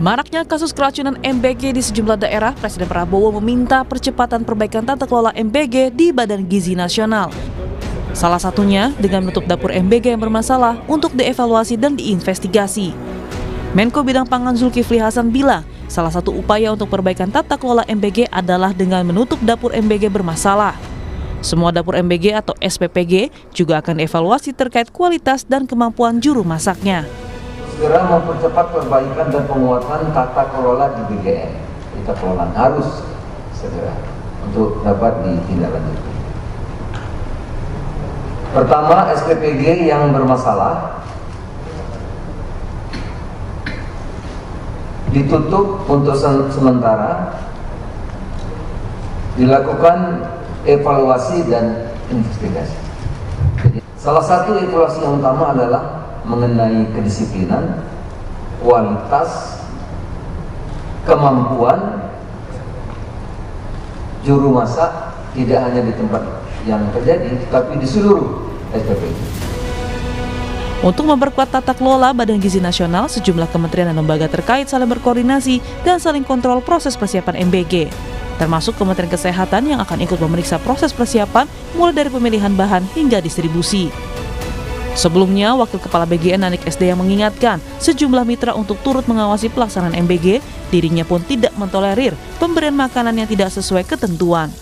Maraknya kasus keracunan MBG di sejumlah daerah, Presiden Prabowo meminta percepatan perbaikan tata kelola MBG di Badan Gizi Nasional. Salah satunya dengan menutup dapur MBG yang bermasalah untuk dievaluasi dan diinvestigasi. Menko Bidang Pangan Zulkifli Hasan bilang, salah satu upaya untuk perbaikan tata kelola MBG adalah dengan menutup dapur MBG bermasalah. Semua dapur MBG atau SPPG juga akan dievaluasi terkait kualitas dan kemampuan juru masaknya. Segera mempercepat perbaikan dan penguatan tata kelola di BGN. Tata kelola harus segera untuk dapat ditindaklanjuti. Pertama, SPPG yang bermasalah ditutup untuk sementara, dilakukan evaluasi dan investigasi. Salah satu evaluasi yang utama adalah mengenai kedisiplinan, kualitas, kemampuan juru masak tidak hanya di tempat yang terjadi, tapi di seluruh SPPG. Untuk memperkuat tata kelola Badan Gizi Nasional, sejumlah kementerian dan lembaga terkait saling berkoordinasi dan saling kontrol proses persiapan MBG, termasuk Kementerian Kesehatan yang akan ikut memeriksa proses persiapan mulai dari pemilihan bahan hingga distribusi. Sebelumnya, Wakil Kepala BGN Nanik SD yang mengingatkan sejumlah mitra untuk turut mengawasi pelaksanaan MBG, dirinya pun tidak mentolerir pemberian makanan yang tidak sesuai ketentuan.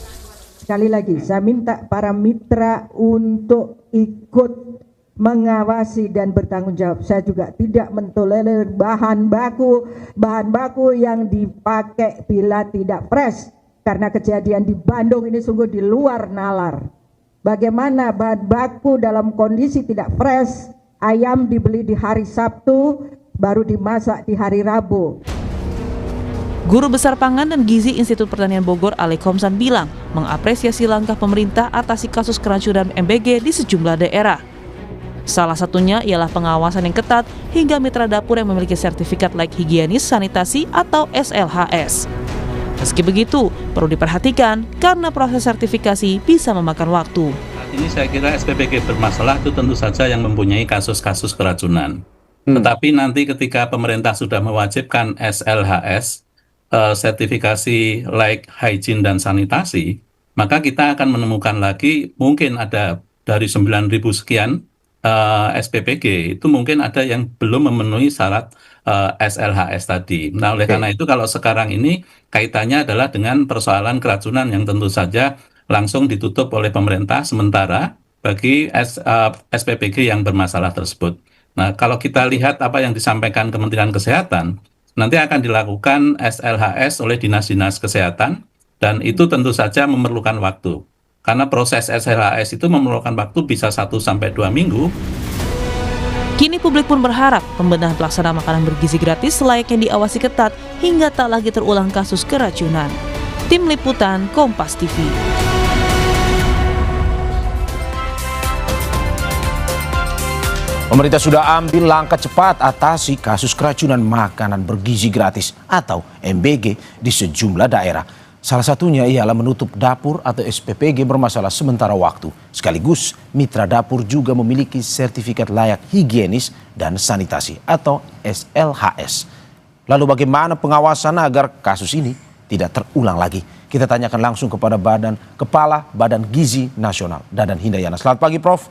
Sekali lagi, saya minta para mitra untuk ikut mengawasi dan bertanggung jawab. Saya juga tidak mentolerir bahan baku yang dipakai bila tidak fresh, karena kejadian di Bandung ini sungguh di luar nalar. Bagaimana bahan baku dalam kondisi tidak fresh, ayam dibeli di hari Sabtu, baru dimasak di hari Rabu. Guru Besar Pangan dan Gizi Institut Pertanian Bogor Ale Komsan bilang mengapresiasi langkah pemerintah atasi kasus keracunan MBG di sejumlah daerah. Salah satunya ialah pengawasan yang ketat hingga mitra dapur yang memiliki sertifikat layak higienis sanitasi atau SLHS. Meski begitu, perlu diperhatikan karena proses sertifikasi bisa memakan waktu. Saat ini saya kira SPPG bermasalah itu tentu saja yang mempunyai kasus-kasus keracunan. Tetapi nanti ketika pemerintah sudah mewajibkan SLHS, sertifikasi layak hygiene dan sanitasi, maka kita akan menemukan lagi mungkin ada dari 9.000 sekian SPPG itu mungkin ada yang belum memenuhi syarat SLHS tadi. Nah, oleh karena itu kalau sekarang ini kaitannya adalah dengan persoalan keracunan yang tentu saja langsung ditutup oleh pemerintah sementara bagi SPPG yang bermasalah tersebut. Nah, kalau kita lihat apa yang disampaikan Kementerian Kesehatan, nanti akan dilakukan SLHS oleh dinas-dinas kesehatan dan itu tentu saja memerlukan waktu. Karena proses SLHS itu memerlukan waktu bisa 1-2 minggu. Kini publik pun berharap pembenahan pelaksanaan makanan bergizi gratis layaknya diawasi ketat hingga tak lagi terulang kasus keracunan. Tim Liputan Kompas TV. Pemerintah sudah ambil langkah cepat atasi kasus keracunan makanan bergizi gratis atau MBG di sejumlah daerah. Salah satunya ialah menutup dapur atau SPPG bermasalah sementara waktu. Sekaligus, mitra dapur juga memiliki sertifikat layak higienis dan sanitasi atau SLHS. Lalu bagaimana pengawasan agar kasus ini tidak terulang lagi? Kita tanyakan langsung kepada Kepala Badan Gizi Nasional, Dadan Hindayana. Selamat pagi, Prof.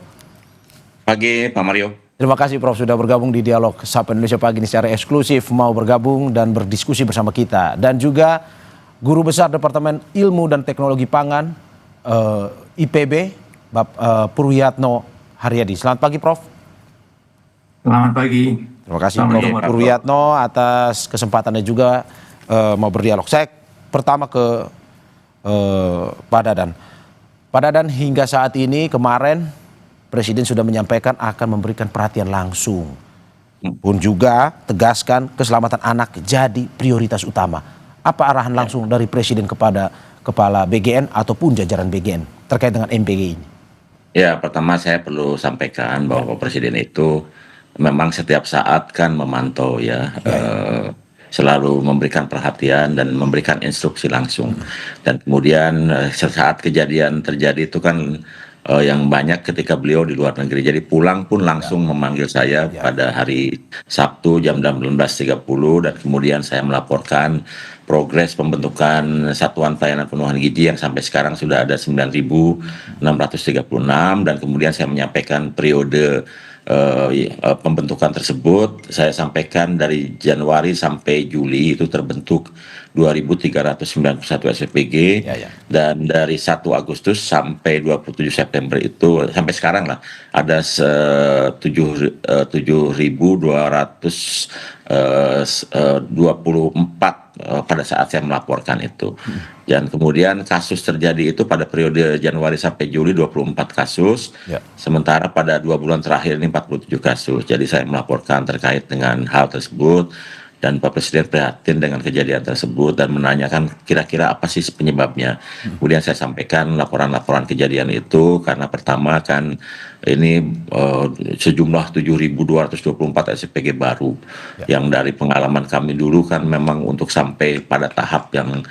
Pagi, Pak Mario. Terima kasih, Prof, sudah bergabung di Dialog Sapa Indonesia pagi ini secara eksklusif, mau bergabung dan berdiskusi bersama kita. Dan juga Guru Besar Departemen Ilmu dan Teknologi Pangan IPB, Purwiyatno Haryadi. Selamat pagi, Prof. Selamat pagi. Terima kasih, Prof. Purwiyatno, atas kesempatannya juga mau berdialog. Saya pertama ke Pak Dadan. Pak Dadan, hingga saat ini kemarin Presiden sudah menyampaikan akan memberikan perhatian langsung. Pun juga tegaskan keselamatan anak jadi prioritas utama. Apa arahan langsung dari Presiden kepada Kepala BGN ataupun jajaran BGN terkait dengan MBG ini? Ya, pertama saya perlu sampaikan bahwa Presiden itu memang setiap saat kan memantau selalu memberikan perhatian dan memberikan instruksi langsung. Dan kemudian saat kejadian terjadi itu kan yang banyak ketika beliau di luar negeri. Jadi pulang pun langsung memanggil saya pada hari Sabtu jam 16.30 dan kemudian saya melaporkan progres pembentukan Satuan Pelayanan Penuhan Gizi yang sampai sekarang sudah ada 9.636 dan kemudian saya menyampaikan periode pembentukan tersebut. Saya sampaikan dari Januari sampai Juli itu terbentuk 2.391 SPPG dan dari 1 Agustus sampai 27 September itu sampai sekarang lah ada 7.224 pada saat saya melaporkan itu. Dan kemudian kasus terjadi itu pada periode Januari sampai Juli 24 kasus, sementara pada 2 bulan terakhir ini 47 kasus. Jadi saya melaporkan terkait dengan hal tersebut dan Pak Presiden prihatin dengan kejadian tersebut dan menanyakan kira-kira apa sih penyebabnya. Kemudian saya sampaikan laporan-laporan kejadian itu karena pertama kan ini sejumlah 7.224 SPG baru yang dari pengalaman kami dulu kan memang untuk sampai pada tahap yang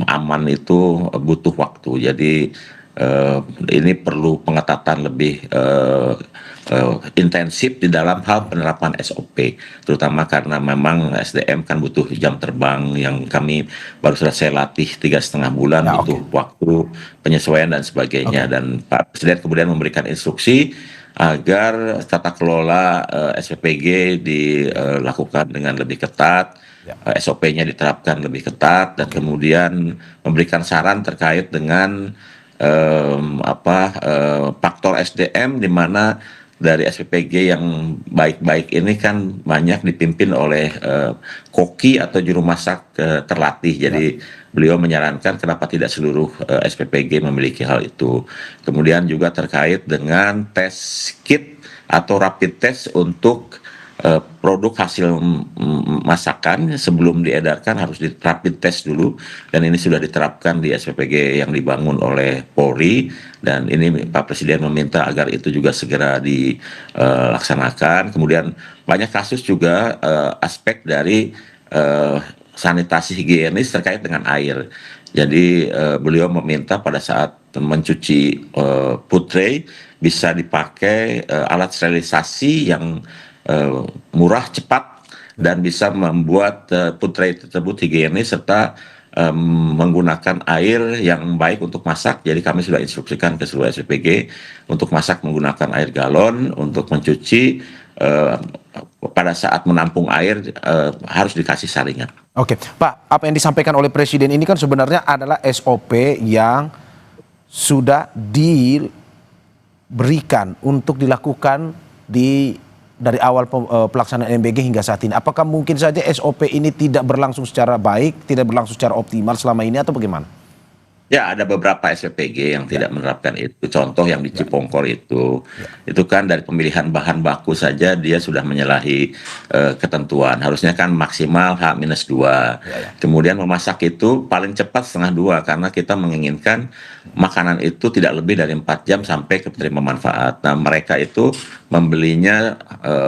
aman itu butuh waktu. Jadi ini perlu pengetatan lebih intensif di dalam hal penerapan SOP, terutama karena memang SDM kan butuh jam terbang yang kami baru selesai latih 3,5 bulan, butuh waktu penyesuaian dan sebagainya. Dan Pak Presiden kemudian memberikan instruksi agar tata kelola SPPG dilakukan dengan lebih ketat, SOP-nya diterapkan lebih ketat, dan kemudian memberikan saran terkait dengan faktor SDM di mana dari SPPG yang baik-baik ini kan banyak dipimpin oleh koki atau juru masak terlatih. Jadi beliau menyarankan kenapa tidak seluruh SPPG memiliki hal itu. Kemudian juga terkait dengan tes kit atau rapid test untuk produk hasil masakan sebelum diedarkan harus di rapid test dulu, dan ini sudah diterapkan di SPPG yang dibangun oleh Polri, dan ini Pak Presiden meminta agar itu juga segera dilaksanakan. Kemudian banyak kasus juga aspek dari sanitasi higienis terkait dengan air. Jadi beliau meminta pada saat mencuci food tray bisa dipakai alat sterilisasi yang murah, cepat, dan bisa membuat food tray tersebut higienis serta menggunakan air yang baik untuk masak. Jadi kami sudah instruksikan ke seluruh SPPG untuk masak menggunakan air galon, untuk mencuci pada saat menampung air harus dikasih saringan. Oke, Pak, apa yang disampaikan oleh Presiden ini kan sebenarnya adalah SOP yang sudah diberikan untuk dilakukan dari awal pelaksanaan MBG hingga saat ini. Apakah mungkin saja SOP ini tidak berlangsung secara baik, tidak berlangsung secara optimal selama ini, atau bagaimana? Ya, ada beberapa SPPG yang tidak menerapkan itu. Contoh yang di Cipongkor itu kan dari pemilihan bahan baku saja dia sudah menyalahi ketentuan. Harusnya kan maksimal H-2. Kemudian memasak itu paling cepat 1/2 karena kita menginginkan makanan itu tidak lebih dari 4 jam sampai ke penerima manfaat. Nah, mereka itu membelinya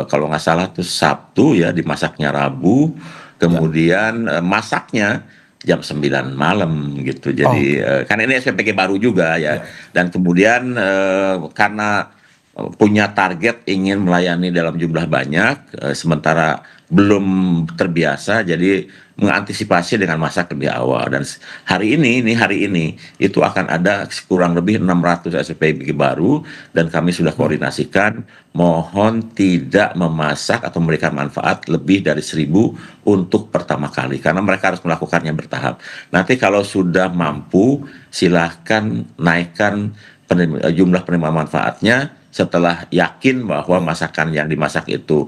kalau nggak salah tuh Sabtu ya, dimasaknya Rabu, kemudian masaknya jam 9 malam gitu. Jadi karena ini SPPG baru juga ya. Dan kemudian karena punya target ingin melayani dalam jumlah banyak, sementara belum terbiasa, jadi mengantisipasi dengan masak lebih awal. Dan hari ini itu akan ada kurang lebih 600 SPPG baru, dan kami sudah koordinasikan mohon tidak memasak atau memberikan manfaat lebih dari 1.000 untuk pertama kali, karena mereka harus melakukannya bertahap. Nanti kalau sudah mampu silahkan naikkan jumlah penerima manfaatnya setelah yakin bahwa masakan yang dimasak itu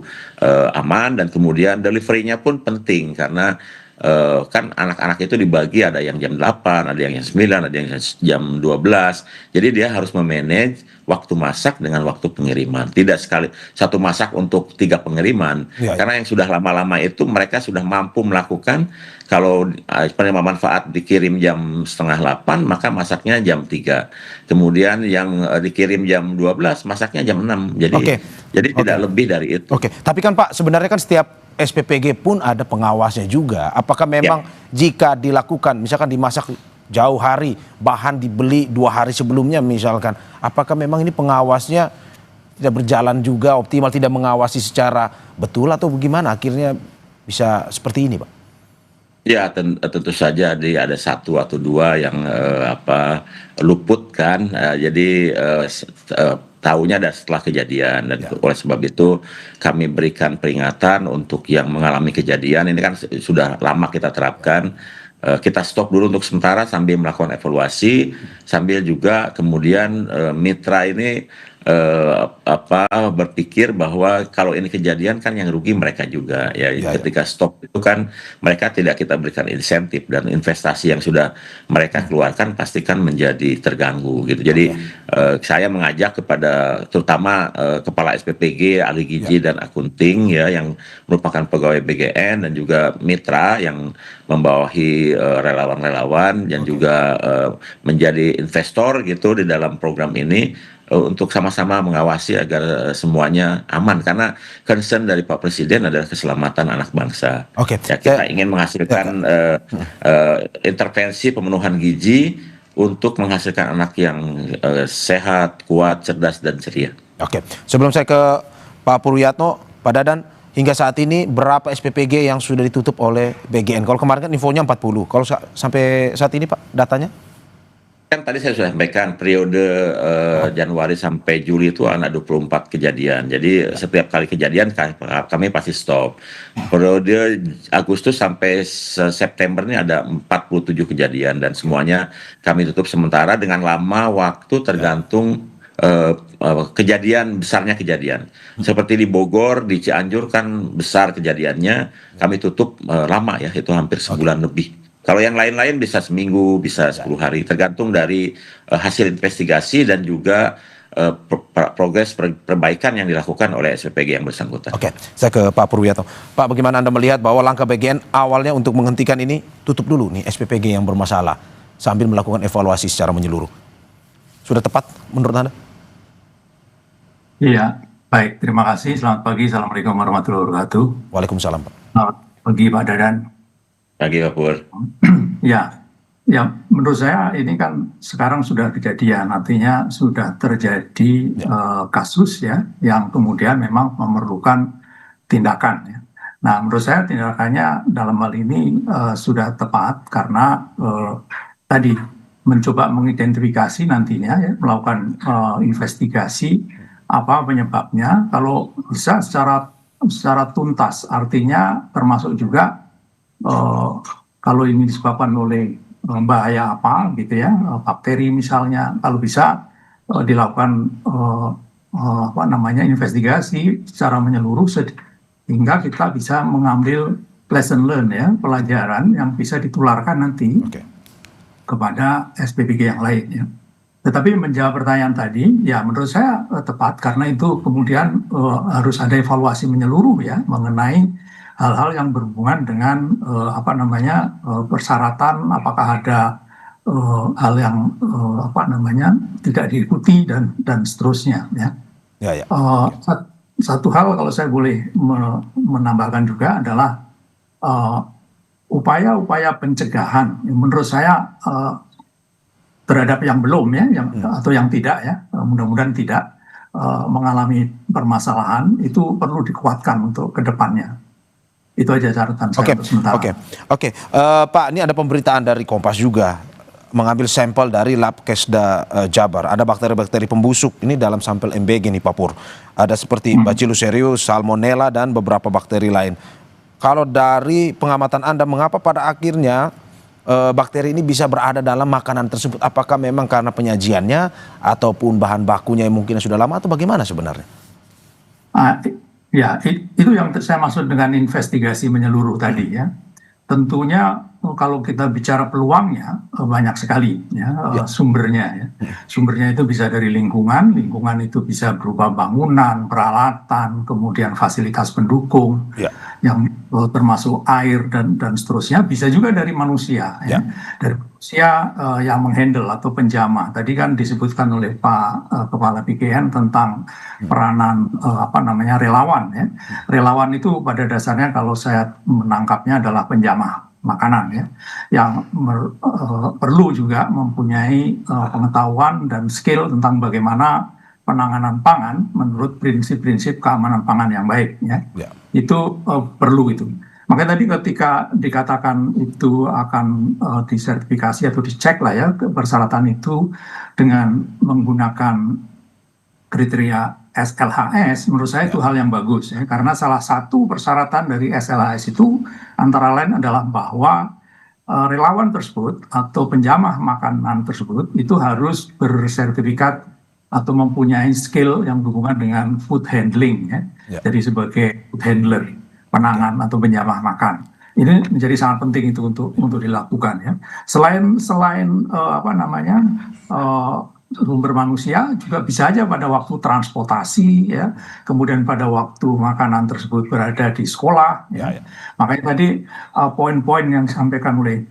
aman, dan kemudian delivery-nya pun penting karena kan anak-anak itu dibagi, ada yang jam 8, ada yang jam 9, ada yang jam 12. Jadi dia harus memanage waktu masak dengan waktu pengiriman. Tidak satu masak untuk 3 pengiriman. Karena yang sudah lama-lama itu mereka sudah mampu melakukan, kalau penerima manfaat dikirim jam 7:30, maka masaknya jam 3. Kemudian yang dikirim jam 12, masaknya jam 6. Jadi tidak lebih dari itu. Tapi kan Pak, sebenarnya kan setiap SPPG pun ada pengawasnya juga. Apakah memang jika dilakukan, misalkan dimasak jauh hari, bahan dibeli 2 hari sebelumnya misalkan. Apakah memang ini pengawasnya tidak berjalan juga optimal, tidak mengawasi secara betul atau bagaimana akhirnya bisa seperti ini, Pak? Ya, tentu saja ada satu atau dua yang luput kan. Jadi tahunya ada setelah kejadian dan oleh sebab itu kami berikan peringatan untuk yang mengalami kejadian ini kan sudah lama kita terapkan. Kita stop dulu untuk sementara sambil melakukan evaluasi, sambil juga kemudian mitra ini berpikir bahwa kalau ini kejadian kan yang rugi mereka juga ya. Ketika stop itu kan mereka tidak kita berikan insentif dan investasi yang sudah mereka keluarkan pasti kan menjadi terganggu gitu. Jadi saya mengajak kepada terutama kepala SPPG, ahli gizi dan akunting ya yang merupakan pegawai BGN dan juga mitra yang membawahi relawan-relawan dan juga menjadi investor gitu di dalam program ini untuk sama-sama mengawasi agar semuanya aman karena concern dari Pak Presiden adalah keselamatan anak bangsa. Oke. Ya, kita ingin menghasilkan intervensi pemenuhan gizi untuk menghasilkan anak yang sehat, kuat, cerdas dan ceria. Oke. Sebelum saya ke Pak Purwiyatno, Pak Dadan, hingga saat ini berapa SPPG yang sudah ditutup oleh BGN? Kalau kemarin kan infonya 40. Kalau sampai saat ini Pak datanya? Kan tadi saya sudah sampaikan periode Januari sampai Juli itu ada 24 kejadian. Jadi setiap kali kejadian kami pasti stop. Periode Agustus sampai September ini ada 47 kejadian dan semuanya kami tutup sementara dengan lama waktu tergantung kejadian besarnya kejadian. Seperti di Bogor, di Cianjur kan besar kejadiannya, kami tutup lama ya, itu hampir sebulan lebih. Kalau yang lain-lain bisa seminggu, bisa 10 hari, tergantung dari hasil investigasi dan juga progres perbaikan yang dilakukan oleh SPPG yang bersangkutan. Oke, saya ke Pak Purwiyatno. Pak, bagaimana Anda melihat bahwa langkah BGN awalnya untuk menghentikan ini, tutup dulu nih SPPG yang bermasalah, sambil melakukan evaluasi secara menyeluruh. Sudah tepat menurut Anda? Iya, baik. Terima kasih. Selamat pagi. Assalamualaikum warahmatullahi wabarakatuh. Waalaikumsalam, Pak. Selamat pagi, Pak Dadan. Pagi, Pak Pur. Ya, menurut saya ini kan sekarang sudah kejadian, artinya sudah terjadi kasus ya, yang kemudian memang memerlukan tindakan ya. Nah, menurut saya tindakannya dalam hal ini sudah tepat karena tadi mencoba mengidentifikasi nantinya ya, melakukan investigasi apa penyebabnya, kalau bisa secara tuntas, artinya termasuk juga kalau ini disebabkan oleh bahaya apa gitu ya, bakteri misalnya, kalau bisa dilakukan investigasi secara menyeluruh sehingga kita bisa mengambil lesson learn ya, pelajaran yang bisa ditularkan nanti kepada SPPG yang lain ya. Tetapi menjawab pertanyaan tadi, ya menurut saya tepat karena itu kemudian harus ada evaluasi menyeluruh ya mengenai hal-hal yang berhubungan dengan persyaratan, apakah ada hal yang tidak diikuti dan seterusnya ya. Satu hal kalau saya boleh menambahkan juga adalah upaya-upaya pencegahan menurut saya terhadap yang belum ya, atau yang tidak ya, mudah-mudahan tidak mengalami permasalahan itu perlu dikuatkan untuk kedepannya. Itu aja catatan saya untuk sementara. Oke. Pak, ini ada pemberitaan dari Kompas juga mengambil sampel dari Labkesda Jabar. Ada bakteri-bakteri pembusuk ini dalam sampel MBG nih Pak Pur. Ada seperti Bacillus cereus, Salmonella dan beberapa bakteri lain. Kalau dari pengamatan Anda, mengapa pada akhirnya bakteri ini bisa berada dalam makanan tersebut? Apakah memang karena penyajiannya ataupun bahan bakunya yang mungkin sudah lama atau bagaimana sebenarnya? Ya, itu yang saya maksud dengan investigasi menyeluruh tadi ya. Tentunya kalau kita bicara peluangnya banyak sekali ya, sumbernya ya. Sumbernya itu bisa dari lingkungan itu bisa berupa bangunan, peralatan, kemudian fasilitas pendukung yang termasuk air dan seterusnya. Bisa juga dari manusia ya. Dari manusia yang menghandle atau penjamah. Tadi kan disebutkan oleh Pak Kepala BGN tentang peranan relawan ya. Relawan itu pada dasarnya kalau saya menangkapnya adalah penjamah makanan ya, yang perlu juga mempunyai pengetahuan dan skill tentang bagaimana penanganan pangan menurut prinsip-prinsip keamanan pangan yang baik ya. Itu perlu itu. Makanya tadi ketika dikatakan itu akan disertifikasi atau dicek lah ya persyaratan itu dengan menggunakan kriteria SLHS, menurut saya itu hal yang bagus ya, karena salah satu persyaratan dari SLHS itu antara lain adalah bahwa relawan tersebut atau penjamah makanan tersebut itu harus bersertifikat atau mempunyai skill yang berhubungan dengan food handling ya. Jadi sebagai food handler, penangan atau penjamah makan. Ini menjadi sangat penting itu untuk dilakukan ya. Selain sumber manusia juga bisa aja pada waktu transportasi ya, kemudian pada waktu makanan tersebut berada di sekolah ya. Makanya tadi poin-poin yang disampaikan oleh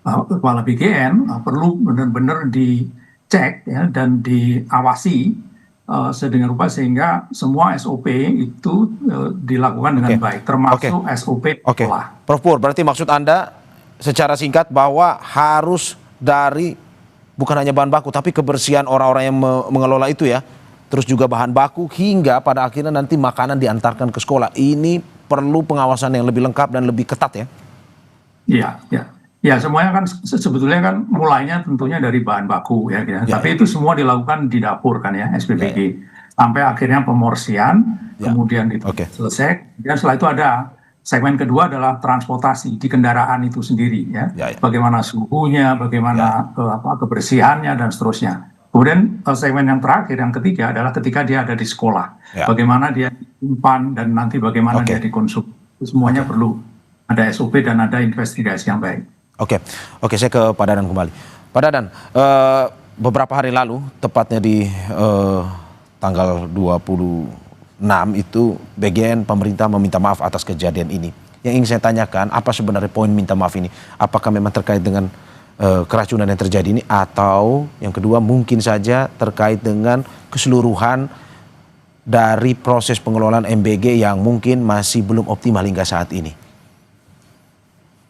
Kepala BGN perlu benar-benar dicek ya dan diawasi sedemikian rupa sehingga semua SOP itu dilakukan dengan baik, termasuk SOP sekolah. Prof Pur, berarti maksud Anda secara singkat bahwa harus dari bukan hanya bahan baku, tapi kebersihan orang-orang yang mengelola itu ya, terus juga bahan baku hingga pada akhirnya nanti makanan diantarkan ke sekolah. Ini perlu pengawasan yang lebih lengkap dan lebih ketat ya? Ya semuanya kan sebetulnya kan mulainya tentunya dari bahan baku ya. Tapi itu semua dilakukan di dapur kan ya, SPBG. Sampai akhirnya pemorsian, kemudian itu selesai, dan setelah itu ada segmen kedua adalah transportasi di kendaraan itu sendiri ya. Bagaimana suhunya, bagaimana kebersihannya dan seterusnya. Kemudian segmen yang terakhir, yang ketiga adalah ketika dia ada di sekolah. Bagaimana dia simpan dan nanti bagaimana dia dikonsumsi. Semuanya perlu ada SOP dan ada investigasi yang baik. Oke, saya ke Pak Dadan kembali. Pak Dadan, beberapa hari lalu, tepatnya di tanggal 26 itu BGN pemerintah meminta maaf atas kejadian ini. Yang ingin saya tanyakan, apa sebenarnya poin minta maaf ini? Apakah memang terkait dengan keracunan yang terjadi ini, atau yang kedua mungkin saja terkait dengan keseluruhan dari proses pengelolaan MBG yang mungkin masih belum optimal hingga saat ini?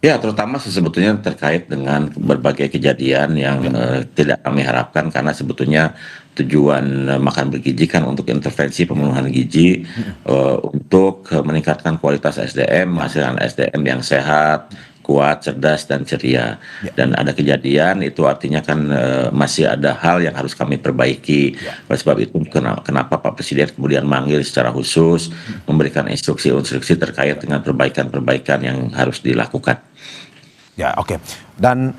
Ya, terutama sebetulnya terkait dengan berbagai kejadian yang tidak kami harapkan, karena sebetulnya tujuan makan bergizi kan untuk intervensi pemenuhan gizi, untuk meningkatkan kualitas SDM, menghasilkan SDM yang sehat, kuat, cerdas, dan ceria. Dan ada kejadian, itu artinya kan masih ada hal yang harus kami perbaiki. Oleh sebab itu kenapa Pak Presiden kemudian manggil secara khusus, memberikan instruksi-instruksi terkait dengan perbaikan-perbaikan yang harus dilakukan. Ya, oke. Dan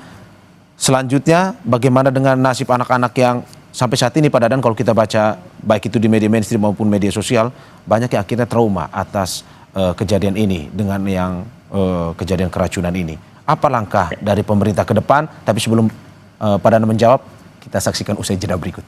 selanjutnya bagaimana dengan nasib anak-anak yang sampai saat ini Pak Dadan, kalau kita baca baik itu di media mainstream maupun media sosial, banyak yang akhirnya trauma atas kejadian ini dengan yang kejadian keracunan ini. Apa langkah dari pemerintah ke depan? Tapi sebelum Pak Dadan menjawab, kita saksikan usai jeda berikut.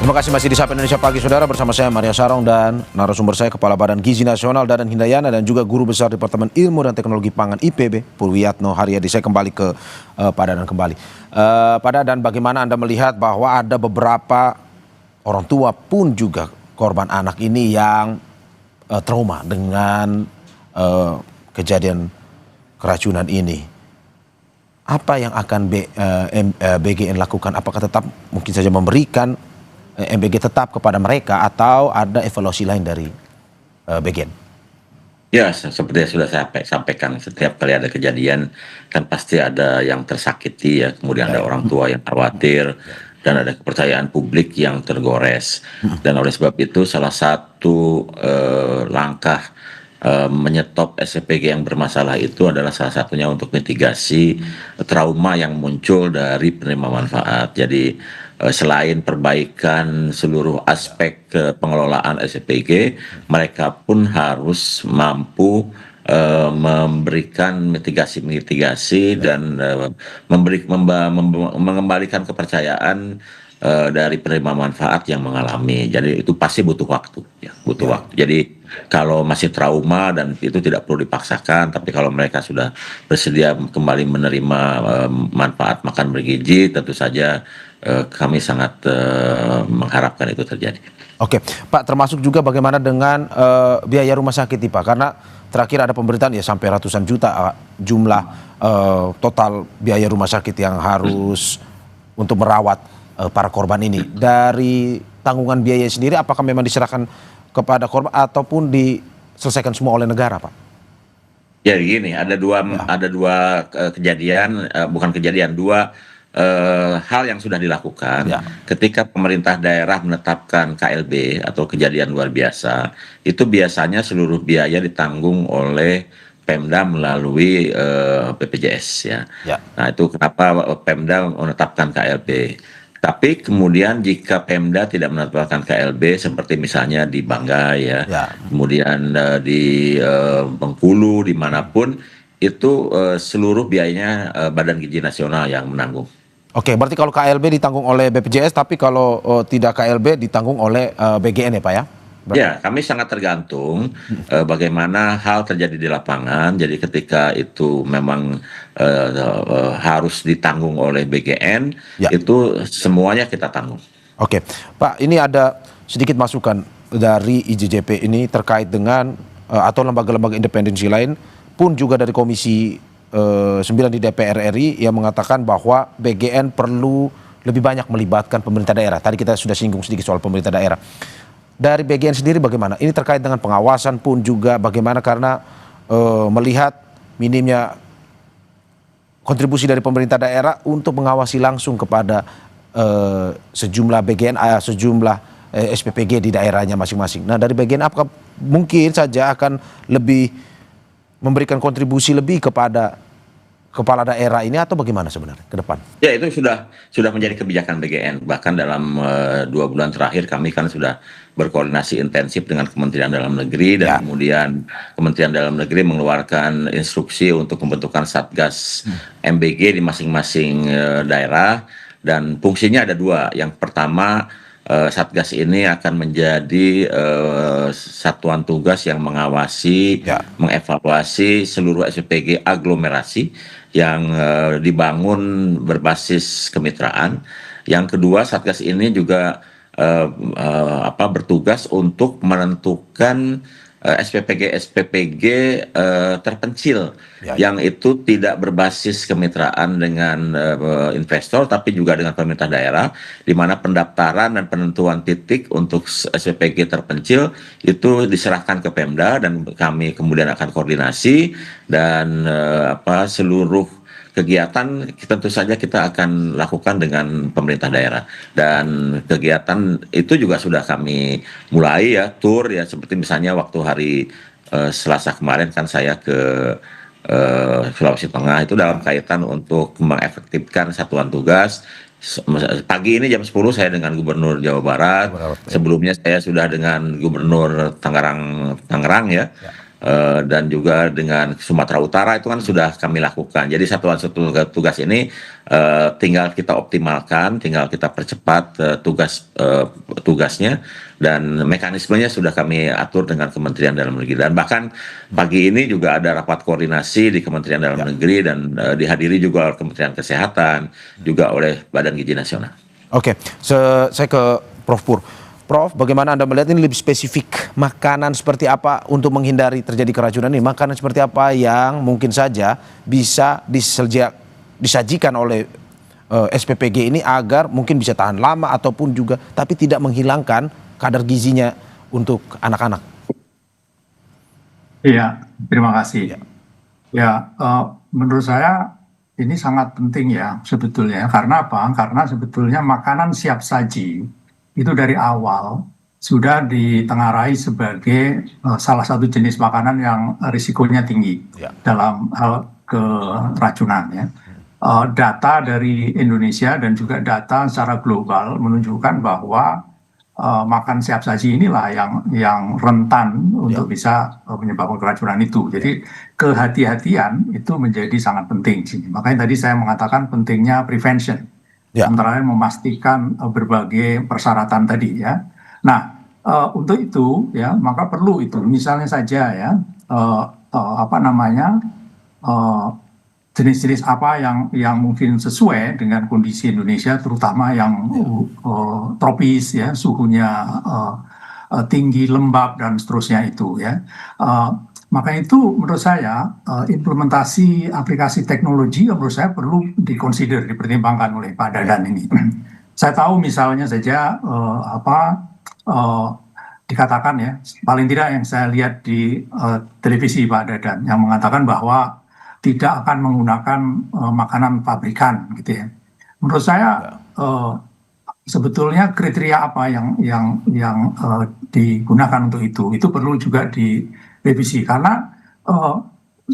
Terima kasih masih di Sapa Indonesia Pagi, saudara, bersama saya Maria Sarong dan narasumber saya Kepala Badan Gizi Nasional Dadan Hindayana dan juga Guru Besar Departemen Ilmu dan Teknologi Pangan IPB Purwiyatno Haryadi. Saya kembali ke Pak Dadan kembali. Pak Dadan, bagaimana Anda melihat bahwa ada beberapa orang tua pun juga korban anak ini yang trauma dengan kejadian keracunan ini? Apa yang akan BGN lakukan? Apakah tetap mungkin saja memberikan MBG tetap kepada mereka, atau ada evaluasi lain dari BGN? Ya, seperti yang sudah saya sampaikan, setiap kali ada kejadian kan pasti ada yang tersakiti ya, kemudian ada orang tua yang khawatir, dan ada kepercayaan publik yang tergores. Dan oleh sebab itu salah satu langkah menyetop SPG yang bermasalah itu adalah salah satunya untuk mitigasi trauma yang muncul dari penerima manfaat. Jadi selain perbaikan seluruh aspek pengelolaan SPG, mereka pun harus mampu memberikan mitigasi dan mengembalikan kepercayaan dari penerima manfaat yang mengalami. Jadi itu pasti butuh waktu, ya, butuh waktu. Jadi kalau masih trauma dan itu tidak perlu dipaksakan, tapi kalau mereka sudah bersedia kembali menerima manfaat makan bergizi, tentu saja kami sangat mengharapkan itu terjadi. Oke, Pak, termasuk juga bagaimana dengan biaya rumah sakit nih, Pak? Karena terakhir ada pemberitaan ya sampai ratusan juta jumlah total biaya rumah sakit yang harus untuk merawat para korban ini. Dari tanggungan biaya sendiri apakah memang diserahkan kepada korban ataupun diselesaikan semua oleh negara, Pak? Ya gini, ada dua kejadian, bukan kejadian, dua hal yang sudah dilakukan ketika pemerintah daerah menetapkan KLB atau kejadian luar biasa, itu biasanya seluruh biaya ditanggung oleh Pemda melalui BPJS ya. Nah itu kenapa Pemda menetapkan KLB. Tapi kemudian jika Pemda tidak menetapkan KLB seperti misalnya di Banggai kemudian di Bengkulu, dimanapun itu seluruh biayanya Badan Gizi Nasional yang menanggung. Oke, berarti kalau KLB ditanggung oleh BPJS, tapi kalau tidak KLB ditanggung oleh BGN ya Pak ya? Ya, kami sangat tergantung bagaimana hal terjadi di lapangan. Jadi ketika itu memang harus ditanggung oleh BGN, itu semuanya kita tanggung. Oke, Pak, ini ada sedikit masukan dari IJJP ini terkait dengan atau lembaga-lembaga independensi lain pun juga dari Komisi 9 di DPR RI yang mengatakan bahwa BGN perlu lebih banyak melibatkan pemerintah daerah. Tadi kita sudah singgung sedikit soal pemerintah daerah. Dari BGN sendiri bagaimana? Ini terkait dengan pengawasan pun juga bagaimana karena melihat minimnya kontribusi dari pemerintah daerah untuk mengawasi langsung kepada sejumlah BGN, sejumlah SPPG di daerahnya masing-masing. Nah dari BGN apakah mungkin saja akan lebih memberikan kontribusi lebih kepada kepala daerah ini atau bagaimana sebenarnya ke depan? Ya itu sudah menjadi kebijakan BGN. Bahkan dalam 2 bulan terakhir kami kan sudah berkoordinasi intensif dengan Kementerian Dalam Negeri dan kemudian Kementerian Dalam Negeri mengeluarkan instruksi untuk pembentukan Satgas MBG di masing-masing daerah dan fungsinya ada 2. Yang pertama Satgas ini akan menjadi satuan tugas yang mengawasi, mengevaluasi seluruh SPPG aglomerasi yang dibangun berbasis kemitraan. Yang kedua, Satgas ini juga bertugas untuk menentukan SPPG terpencil yang itu tidak berbasis kemitraan dengan investor tapi juga dengan pemerintah daerah, di mana pendaftaran dan penentuan titik untuk SPPG terpencil itu diserahkan ke Pemda dan kami kemudian akan koordinasi dan seluruh kegiatan tentu saja kita akan lakukan dengan pemerintah daerah dan kegiatan itu juga sudah kami mulai ya tour ya seperti misalnya waktu hari Selasa kemarin kan saya ke Sulawesi Tengah itu dalam kaitan untuk mengefektifkan satuan tugas. Pagi ini jam 10 saya dengan Gubernur Jawa Barat, sebelumnya saya sudah dengan Gubernur Tangerang ya. Dan juga dengan Sumatera Utara itu kan sudah kami lakukan. Jadi satuan tugas ini tinggal kita optimalkan, tinggal kita percepat tugasnya dan mekanismenya sudah kami atur dengan Kementerian Dalam Negeri. Dan bahkan pagi ini juga ada rapat koordinasi di Kementerian Dalam Negeri dan dihadiri juga oleh Kementerian Kesehatan, juga oleh Badan Gizi Nasional. Oke, saya ke Prof. Pur. Prof, bagaimana Anda melihat ini lebih spesifik makanan seperti apa untuk menghindari terjadi keracunan ini? Makanan seperti apa yang mungkin saja bisa disajikan oleh SPPG ini agar mungkin bisa tahan lama ataupun juga tapi tidak menghilangkan kadar gizinya untuk anak-anak? Iya, terima kasih. Ya, menurut saya ini sangat penting ya sebetulnya. Karena apa? Karena sebetulnya makanan siap saji itu dari awal sudah ditengarai sebagai salah satu jenis makanan yang risikonya tinggi dalam hal keracunan ya. Data dari Indonesia dan juga data secara global menunjukkan bahwa makan siap saji inilah yang rentan untuk bisa menyebabkan keracunan itu. Jadi kehati-hatian itu menjadi sangat penting sih. Makanya tadi saya mengatakan pentingnya prevention. Antara lain memastikan berbagai persyaratan tadi ya. Nah untuk itu ya maka perlu itu misalnya saja ya jenis-jenis apa yang mungkin sesuai dengan kondisi Indonesia terutama yang tropis ya suhunya tinggi lembab dan seterusnya itu ya. Maka itu menurut saya implementasi aplikasi teknologi yang menurut saya perlu dipertimbangkan oleh Pak Dadan ini. Saya tahu misalnya saja dikatakan ya, paling tidak yang saya lihat di televisi Pak Dadan yang mengatakan bahwa tidak akan menggunakan makanan pabrikan gitu ya. Menurut saya sebetulnya kriteria apa yang digunakan untuk itu perlu juga direvisi karena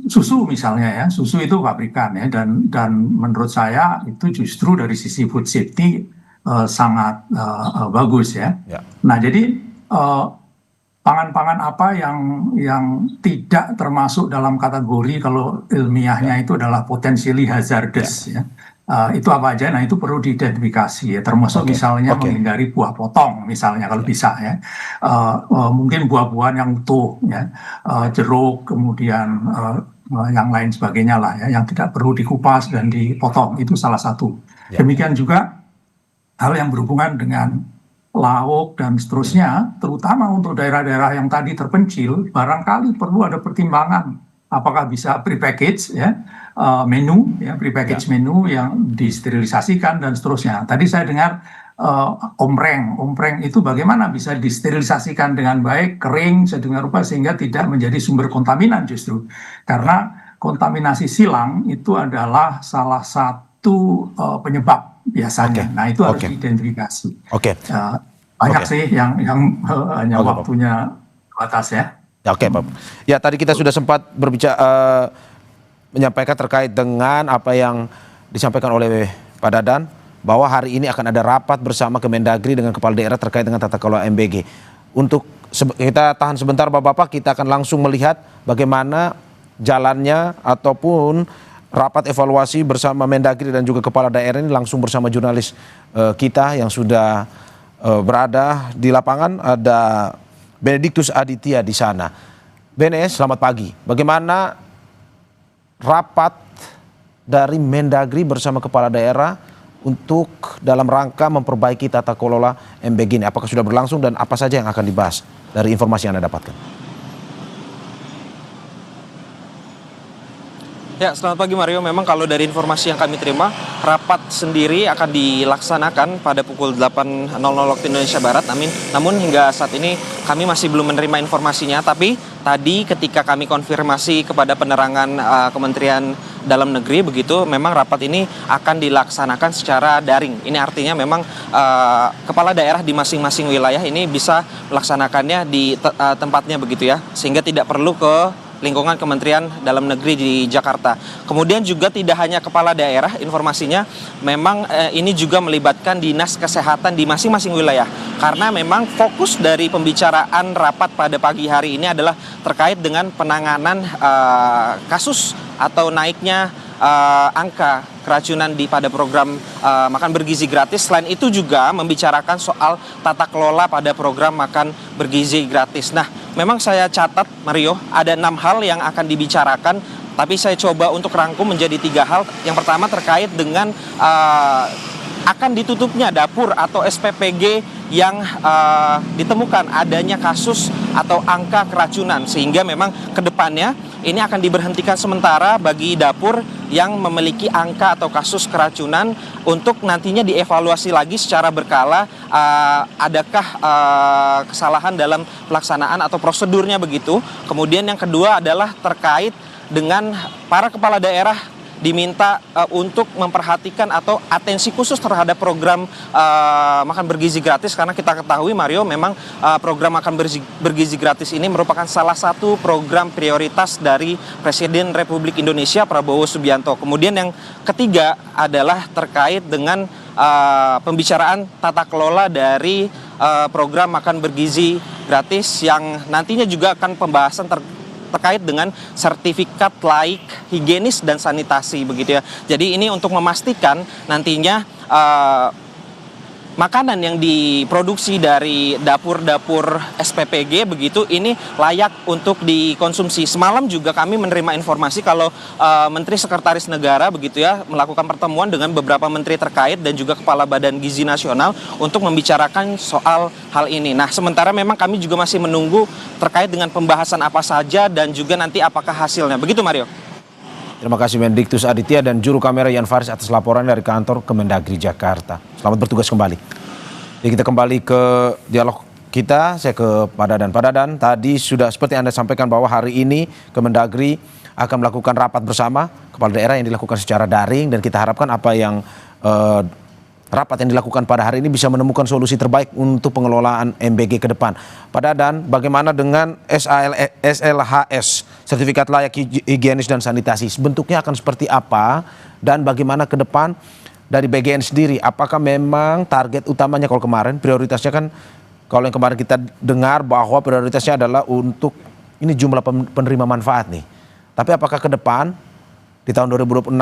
susu misalnya ya, susu itu pabrikan ya, dan menurut saya itu justru dari sisi food safety sangat bagus ya. Nah jadi pangan-pangan apa yang tidak termasuk dalam kategori kalau ilmiahnya itu adalah potentially hazardous ya. Itu apa aja? Nah itu perlu diidentifikasi ya, termasuk misalnya menghindari buah potong misalnya kalau bisa ya, mungkin buah-buahan yang utuh ya, jeruk kemudian yang lain sebagainya lah ya, yang tidak perlu dikupas dan dipotong, itu salah satu. Demikian juga hal yang berhubungan dengan lauk dan seterusnya, terutama untuk daerah-daerah yang tadi terpencil, barangkali perlu ada pertimbangan apakah bisa prepackage ya, menu ya, prepackage menu yang disterilisasikan dan seterusnya. Tadi saya dengar ompreng itu bagaimana bisa disterilisasikan dengan baik, kering sedemikian rupa sehingga tidak menjadi sumber kontaminan justru. Karena kontaminasi silang itu adalah salah satu penyebab biasanya. Nah itu harus diidentifikasi. Banyak sih yang hanya waktunya batas ya. Oke, Pak. Ya, tadi kita sudah sempat berbicara menyampaikan terkait dengan apa yang disampaikan oleh Pak Dadan bahwa hari ini akan ada rapat bersama Kemendagri dengan kepala daerah terkait dengan tata kelola MBG. Untuk kita tahan sebentar Bapak-bapak, kita akan langsung melihat bagaimana jalannya ataupun rapat evaluasi bersama Mendagri dan juga kepala daerah ini langsung bersama jurnalis kita yang sudah berada di lapangan. Ada Benediktus Aditya di sana. BNS, selamat pagi. Bagaimana rapat dari Mendagri bersama kepala daerah untuk dalam rangka memperbaiki tata kelola MBG ini? Apakah sudah berlangsung dan apa saja yang akan dibahas dari informasi yang Anda dapatkan? Ya, selamat pagi Mario. Memang kalau dari informasi yang kami terima, rapat sendiri akan dilaksanakan pada pukul 8.00 waktu Indonesia Barat. Namun hingga saat ini kami masih belum menerima informasinya. Tapi tadi ketika kami konfirmasi kepada penerangan Kementerian Dalam Negeri, begitu memang rapat ini akan dilaksanakan secara daring. Ini artinya memang kepala daerah di masing-masing wilayah ini bisa melaksanakannya di tempatnya begitu ya, sehingga tidak perlu ke lingkungan Kementerian Dalam Negeri di Jakarta. Kemudian juga tidak hanya kepala daerah, informasinya memang ini juga melibatkan dinas kesehatan di masing-masing wilayah. Karena memang fokus dari pembicaraan rapat pada pagi hari ini adalah terkait dengan penanganan kasus atau naiknya angka keracunan pada program makan bergizi gratis. Selain itu juga membicarakan soal tata kelola pada program makan bergizi gratis. Nah, memang saya catat Mario, ada 6 hal yang akan dibicarakan, tapi saya coba untuk rangkum menjadi 3 hal. Yang pertama terkait dengan akan ditutupnya dapur atau SPPG yang ditemukan adanya kasus atau angka keracunan, sehingga memang kedepannya ini akan diberhentikan sementara bagi dapur yang memiliki angka atau kasus keracunan untuk nantinya dievaluasi lagi secara berkala adakah kesalahan dalam pelaksanaan atau prosedurnya begitu. Kemudian yang kedua adalah terkait dengan para kepala daerah diminta untuk memperhatikan atau atensi khusus terhadap program makan bergizi gratis, karena kita ketahui Mario memang program makan bergizi gratis ini merupakan salah satu program prioritas dari Presiden Republik Indonesia Prabowo Subianto. Kemudian yang ketiga adalah terkait dengan pembicaraan tata kelola dari program makan bergizi gratis yang nantinya juga akan pembahasan terkait dengan sertifikat laik higienis dan sanitasi begitu ya. Jadi ini untuk memastikan nantinya makanan yang diproduksi dari dapur-dapur SPPG begitu ini layak untuk dikonsumsi. Semalam juga kami menerima informasi kalau Menteri Sekretaris Negara begitu ya melakukan pertemuan dengan beberapa menteri terkait dan juga Kepala Badan Gizi Nasional untuk membicarakan soal hal ini. Nah, sementara memang kami juga masih menunggu terkait dengan pembahasan apa saja dan juga nanti apakah hasilnya. Begitu Mario. Terima kasih Mendiktus Aditya dan juru kamera Yan Faris atas laporan dari kantor Kemendagri Jakarta. Selamat bertugas kembali. Jadi kita kembali ke dialog kita, saya ke Pak Dadan. Pak Dadan, tadi sudah seperti Anda sampaikan bahwa hari ini Kemendagri akan melakukan rapat bersama kepala daerah yang dilakukan secara daring dan kita harapkan apa yang rapat yang dilakukan pada hari ini bisa menemukan solusi terbaik untuk pengelolaan MBG ke depan. Pak Dadan, bagaimana dengan SLHS, sertifikat layak higienis dan sanitasi? Bentuknya akan seperti apa dan bagaimana ke depan dari BGN sendiri? Apakah memang target utamanya kalau kemarin prioritasnya kan kalau yang kemarin kita dengar bahwa prioritasnya adalah untuk ini jumlah penerima manfaat nih. Tapi apakah ke depan di tahun 2026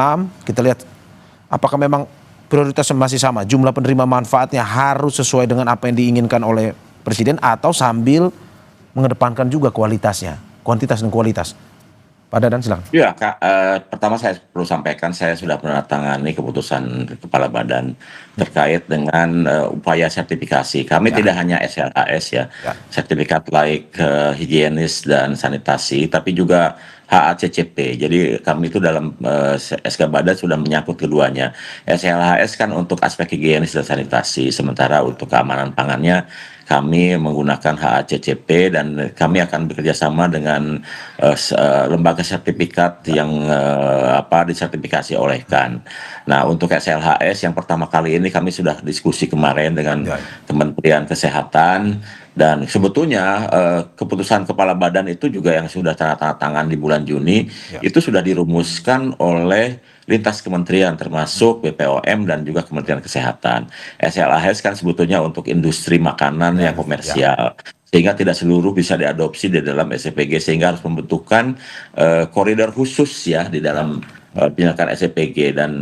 kita lihat apakah memang prioritasnya masih sama, jumlah penerima manfaatnya harus sesuai dengan apa yang diinginkan oleh Presiden atau sambil mengedepankan juga kualitasnya, kuantitas dan kualitas? Pak Dadan silakan. Ya, pertama saya perlu sampaikan saya sudah menandatangani keputusan Kepala Badan terkait dengan upaya sertifikasi. Kami tidak hanya SLHS ya, sertifikat layak higienis dan sanitasi, tapi juga HACCP. Jadi kami itu dalam SK Badan sudah menyangkut keduanya. SLHS kan untuk aspek higienis dan sanitasi, sementara untuk keamanan pangannya kami menggunakan HACCP dan kami akan bekerjasama dengan lembaga sertifikat yang disertifikasi oleh KAN. Nah, untuk SLHS yang pertama kali ini kami sudah diskusi kemarin dengan Kementerian Kesehatan dan sebetulnya keputusan Kepala Badan itu juga yang sudah tanda tangan di bulan Juni itu sudah dirumuskan oleh lintas kementerian termasuk BPOM dan juga Kementerian Kesehatan. SLHS kan sebetulnya untuk industri makanan yang komersial. Sehingga tidak seluruh bisa diadopsi di dalam SPPG sehingga harus membentukkan koridor khusus ya di dalam penyelenggaraan SPPG dan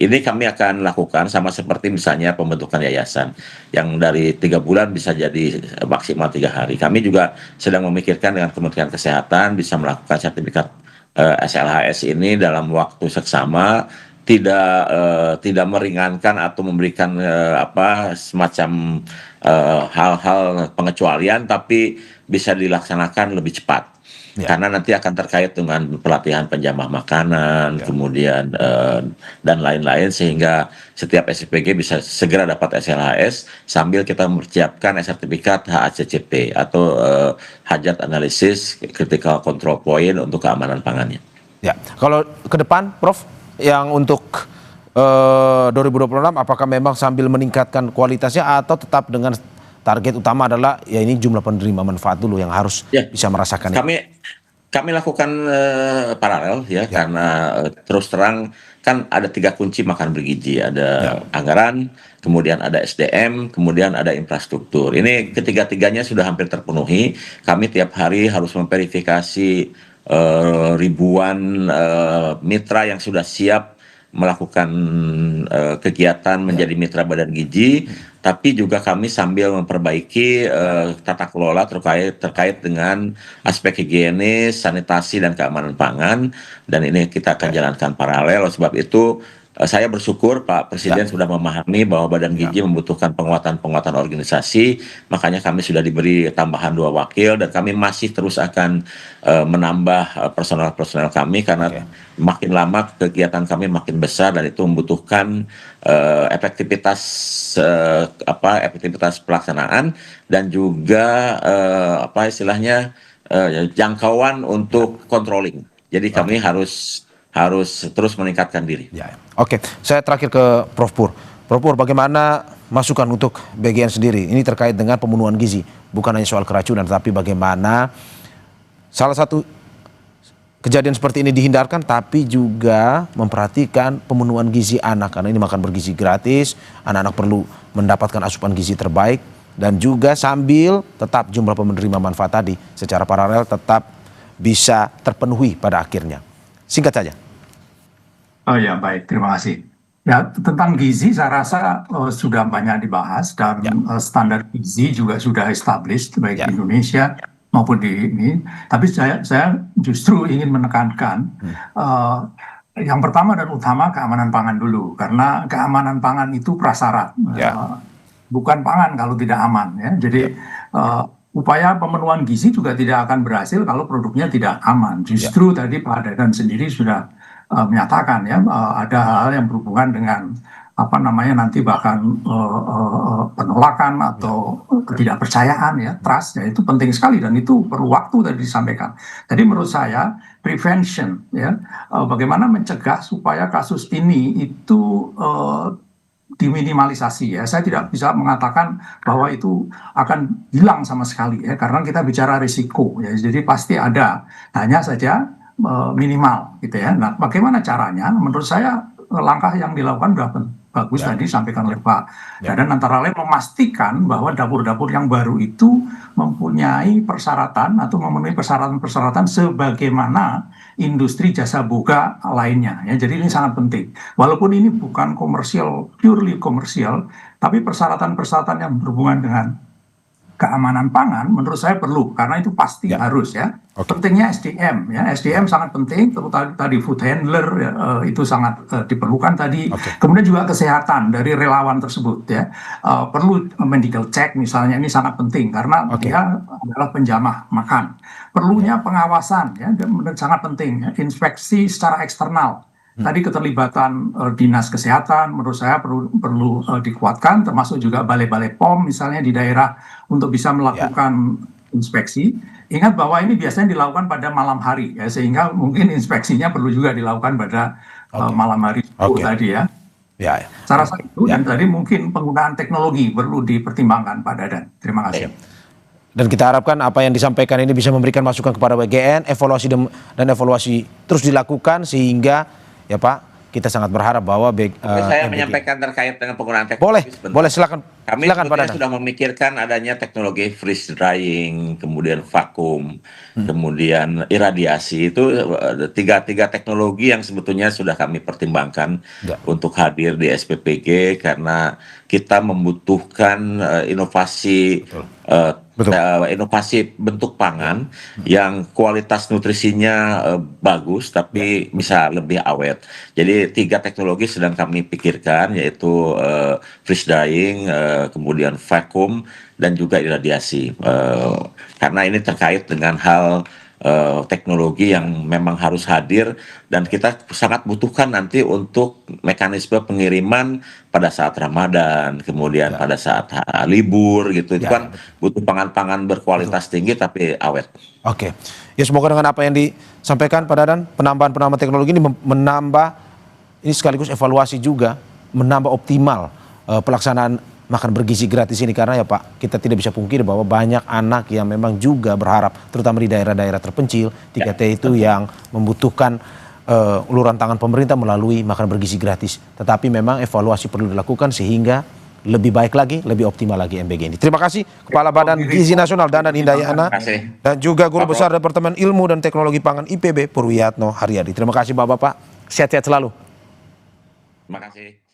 ini kami akan lakukan sama seperti misalnya pembentukan yayasan yang dari 3 bulan bisa jadi maksimal 3 hari. Kami juga sedang memikirkan dengan Kementerian Kesehatan bisa melakukan sertifikat SLHS ini dalam waktu seksama, tidak meringankan atau memberikan semacam hal-hal pengecualian, tapi bisa dilaksanakan lebih cepat. Karena nanti akan terkait dengan pelatihan penjamah makanan, kemudian dan lain-lain sehingga setiap SPPG bisa segera dapat SLHS sambil kita mempersiapkan sertifikat HACCP atau Hajat Analisis Critical Control Point untuk keamanan pangannya. Ya, kalau ke depan, Prof, yang untuk 2026 apakah memang sambil meningkatkan kualitasnya atau tetap dengan target utama adalah ya ini jumlah penerima manfaat dulu yang harus bisa merasakan Kami lakukan paralel karena terus terang kan ada 3 kunci makan bergizi, ada anggaran, kemudian ada SDM, kemudian ada infrastruktur. Ini ketiga-tiganya sudah hampir terpenuhi. Kami tiap hari harus memverifikasi ribuan mitra yang sudah siap melakukan kegiatan menjadi mitra Badan Gizi, tapi juga kami sambil memperbaiki tata kelola terkait dengan aspek higienis, sanitasi dan keamanan pangan dan ini kita akan jalankan paralel. Sebab itu saya bersyukur Pak Presiden sudah memahami bahwa Badan Gizi membutuhkan penguatan organisasi, makanya kami sudah diberi tambahan 2 wakil dan kami masih terus akan menambah personel kami karena makin lama kegiatan kami makin besar dan itu membutuhkan efektivitas pelaksanaan dan juga jangkauan untuk controlling. Jadi kami harus terus meningkatkan diri. Oke, saya terakhir ke Prof Pur. Prof Pur, bagaimana masukan untuk BGN sendiri? Ini terkait dengan pemenuhan gizi, bukan hanya soal keracunan, tapi bagaimana salah satu kejadian seperti ini dihindarkan, tapi juga memperhatikan pemenuhan gizi anak karena ini makan bergizi gratis, anak-anak perlu mendapatkan asupan gizi terbaik dan juga sambil tetap jumlah penerima manfaat tadi secara paralel tetap bisa terpenuhi pada akhirnya. Singkat saja. Oh ya, baik, terima kasih. Ya, tentang gizi saya rasa sudah banyak dibahas dan standar gizi juga sudah established baik di Indonesia maupun di ini. Tapi saya justru ingin menekankan yang pertama dan utama keamanan pangan dulu, karena keamanan pangan itu prasyarat, bukan pangan kalau tidak aman ya. Jadi upaya pemenuhan gizi juga tidak akan berhasil kalau produknya tidak aman. Justru tadi Pak Dadan sendiri sudah menyatakan ya ada hal-hal yang berhubungan dengan apa namanya nanti bahkan penolakan atau ketidakpercayaan ya, trust ya, itu penting sekali dan itu perlu waktu tadi disampaikan. Jadi menurut saya prevention ya, bagaimana mencegah supaya kasus ini itu diminimalisasi ya. Saya tidak bisa mengatakan bahwa itu akan hilang sama sekali ya, karena kita bicara risiko ya, jadi pasti ada, hanya saja minimal gitu ya. Nah, bagaimana caranya? Menurut saya langkah yang dilakukan sudah bagus tadi disampaikan oleh Pak Dadan, antara lain memastikan bahwa dapur-dapur yang baru itu mempunyai persyaratan atau memenuhi persyaratan-persyaratan sebagaimana industri jasa boga lainnya ya. Jadi ini sangat penting. Walaupun ini bukan komersial, purely komersial, tapi persyaratan-persyaratan yang berhubungan dengan keamanan pangan menurut saya perlu, karena itu pasti harus ya. Pentingnya SDM ya, SDM sangat penting, terutama tadi food handler ya, itu sangat diperlukan tadi. Kemudian juga kesehatan dari relawan tersebut ya, perlu medical check misalnya, ini sangat penting karena dia adalah penjamah makan. Perlunya pengawasan ya, dan sangat penting ya, inspeksi secara eksternal. Tadi keterlibatan dinas kesehatan menurut saya perlu dikuatkan, termasuk juga balai-balai POM misalnya di daerah untuk bisa melakukan inspeksi. Ingat bahwa ini biasanya dilakukan pada malam hari ya, sehingga mungkin inspeksinya perlu juga dilakukan pada malam hari tadi ya. Saya rasa itu dan tadi mungkin penggunaan teknologi perlu dipertimbangkan Pak Dadan. Terima kasih. Dan kita harapkan apa yang disampaikan ini bisa memberikan masukan kepada WGN, evaluasi dan evaluasi terus dilakukan sehingga ya Pak, kita sangat berharap bahwa saya menyampaikan terkait dengan penggunaan teknologi. Boleh silakan. Kami sebetulnya sudah memikirkan adanya teknologi freeze drying, kemudian vakum, kemudian iradiasi. Itu tiga teknologi yang sebetulnya sudah kami pertimbangkan untuk hadir di SPPG karena kita membutuhkan inovasi inovasi bentuk pangan yang kualitas nutrisinya bagus tapi bisa lebih awet. Jadi 3 teknologi sedang kami pikirkan, yaitu freeze drying, kemudian vakum dan juga iradiasi. Karena ini terkait dengan hal teknologi yang memang harus hadir dan kita sangat butuhkan nanti untuk mekanisme pengiriman pada saat Ramadan, kemudian pada saat libur gitu. Itu kan butuh pangan-pangan berkualitas tinggi tapi awet. Ya semoga dengan apa yang disampaikan Pak Dadan, penambahan teknologi ini menambah, ini sekaligus evaluasi juga, menambah optimal pelaksanaan makan bergizi gratis ini, karena ya Pak, kita tidak bisa pungkiri bahwa banyak anak yang memang juga berharap, terutama di daerah-daerah terpencil, 3T itu yang membutuhkan uluran tangan pemerintah melalui makan bergizi gratis. Tetapi memang evaluasi perlu dilakukan sehingga lebih baik lagi, lebih optimal lagi MBG ini. Terima kasih Kepala Badan Gizi Nasional Dadan Hindayana dan juga Guru Besar Departemen Ilmu dan Teknologi Pangan IPB Purwiyatno Haryadi. Terima kasih Bapak-Bapak, sehat-sehat selalu. Terima kasih.